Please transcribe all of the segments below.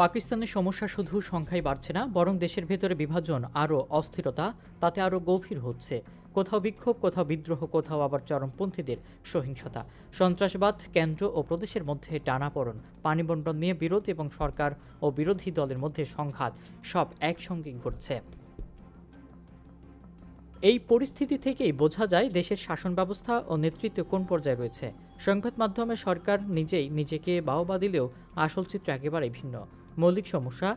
পাকিস্তানের সমস্যা শুধু সংখ্যায় বাড়ছে না, বরং দেশের ভেতরে বিভাজন আরও অস্থিরতা তাতে আরও গভীর হচ্ছে। কোথাও বিক্ষোভ, কোথাও বিদ্রোহ, কোথাও আবার চরমপন্থীদের সহিংসতা, সন্ত্রাসবাদ, কেন্দ্র ও প্রদেশের মধ্যে টানাপোড়েন, পানি বণ্টন নিয়ে বিরোধ এবং সরকার ও বিরোধী দলের মধ্যে সংঘাত সব একসঙ্গে ঘটছে। এই পরিস্থিতি থেকেই বোঝা যায় দেশের শাসন ব্যবস্থা ও নেতৃত্ব কোন পর্যায়ে রয়েছে। সংবাদ মাধ্যমে সরকার নিজেই নিজেকে বাহবা দিলেও আসল চিত্র একেবারেই ভিন্ন। মৌলিক সমস্যা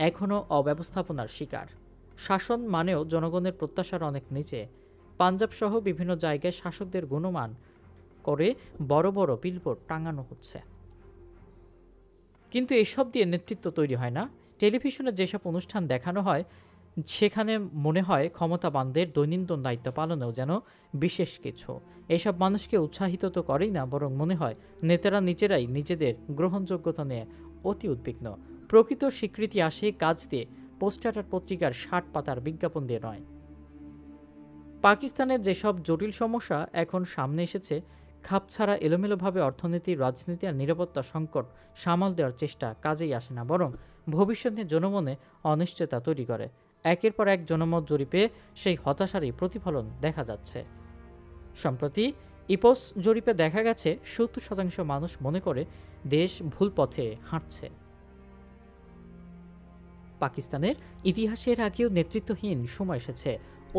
এখনও অব্যবস্থাপনার শিকার। শাসন মানেও জনগণের প্রত্যাশার অনেক নিচে। পাঞ্জাব সহ বিভিন্ন জায়গায় শাসকদের গুণমান করে বড় বড় বিলবোর্ড টাঙানো হচ্ছে, কিন্তু এসব দিয়ে নেতৃত্ব তৈরি হয় না। টেলিভিশনে যেসব অনুষ্ঠান দেখানো হয় সেখানে মনে হয় ক্ষমতাবানদের দৈনন্দিন দায়িত্ব পালনেও যেন বিশেষ কিছু। এসব মানুষকে উৎসাহিত তো করেই না, বরং মনে হয় নেতারা নিজেরাই নিজেদের গ্রহণযোগ্যতা নিয়ে অতি উদ্বিগ্ন। প্রকৃত স্বীকৃতি আসে কাজ দিয়ে, পোস্টার আর পত্রিকার ৬০ পাতার বিজ্ঞাপন দিয়ে নয়। পাকিস্তানের যেসব জটিল সমস্যা এখন সামনে এসেছে, খাপছাড়া এলোমেলোভাবে অর্থনীতি, রাজনীতি আর নিরাপত্তা সংকট সামাল দেওয়ার চেষ্টা কাজেই আসে না, বরং ভবিষ্যৎ নিয়ে জনমনে অনিশ্চয়তা তৈরি করে। একের পর এক জনমত জরিপে সেই হতাশারই প্রতিফলন দেখা যাচ্ছে। সম্প্রতি ইপস জরিপে দেখা গেছে ৭০% মানুষ মনে করে দেশ ভুল পথে হাঁটছে। পাকিস্তানের ইতিহাসের আগেও নেতৃত্বহীন সময় এসেছে।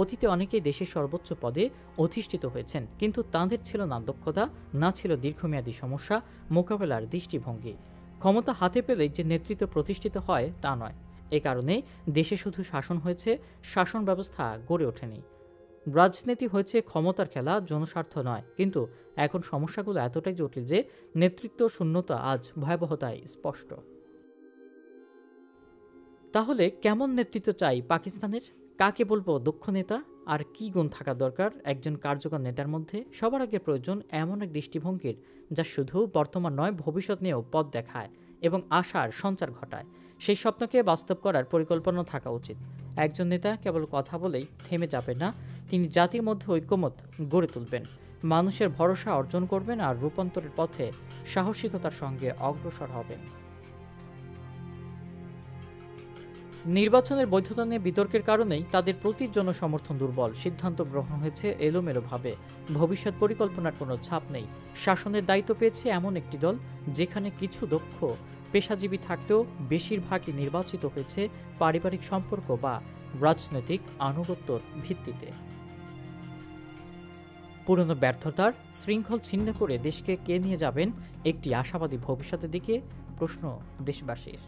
অতীতে অনেকেই দেশের সর্বোচ্চ পদে অধিষ্ঠিত হয়েছেন, কিন্তু তাঁদের ছিল না দক্ষতা, না ছিল দীর্ঘমেয়াদী সমস্যা মোকাবেলার দৃষ্টিভঙ্গি। ক্ষমতা হাতে পেলেই যে নেতৃত্ব প্রতিষ্ঠিত হয় তা নয়। এ কারণে দেশে শুধু শাসন হয়েছে, শাসন ব্যবস্থা গড়ে ওঠেনি। রাজনীতি হয়েছে ক্ষমতার খেলা, জনস্বার্থ নয়। কিন্তু এখন সমস্যাগুলো এতটাই জটিল যে নেতৃত্ব শূন্যতা আজ ভয়াবহতায় স্পষ্ট। তাহলে কেমন নেতৃত্ব চাই পাকিস্তানের? কাকে বলবো দক্ষ নেতা? আর কি গুণ থাকা দরকার একজন কার্যকর নেতার মধ্যে? সবার আগে প্রয়োজন এমন এক দৃষ্টিভঙ্গির যা শুধু বর্তমান নয়, ভবিষ্যৎ নিয়েও পথ দেখায় এবং আশার সঞ্চার ঘটায়। সেই স্বপ্নকে বাস্তব করার পরিকল্পনা থাকা উচিত। একজন নেতা কেবল কথা বলেই থেমে যাবেন না, তিনি জাতির মধ্যে ঐক্যমত গড়ে তুলবেন, মানুষের ভরসা অর্জন করবেন আর রূপান্তরের পথে সাহসিকতার সঙ্গে অগ্রসর হবেন। নির্বাচনের বৈধতা নিয়ে বিতর্কের কারণেই তাদের প্রতি জনসমর্থন দুর্বল। সিদ্ধান্ত গ্রহণ হয়েছে এলোমেলোভাবে, ভবিষ্যৎ পরিকল্পনার কোনো ছাপ নেই। শাসনের দায়িত্ব পেয়েছে এমন একটি দল যেখানে কিছু দক্ষ পেশাজীবী থাকলেও বেশিরভাগই নির্বাচিত হয়েছে পারিবারিক সম্পর্ক বা রাজনৈতিক আনুগত্যর ভিত্তিতে। পুরনো ব্যর্থতার শৃঙ্খল ছিন্ন করে দেশকে কে নিয়ে যাবেন একটি আশাবাদী ভবিষ্যতের দিকে? প্রশ্ন দেশবাসীর।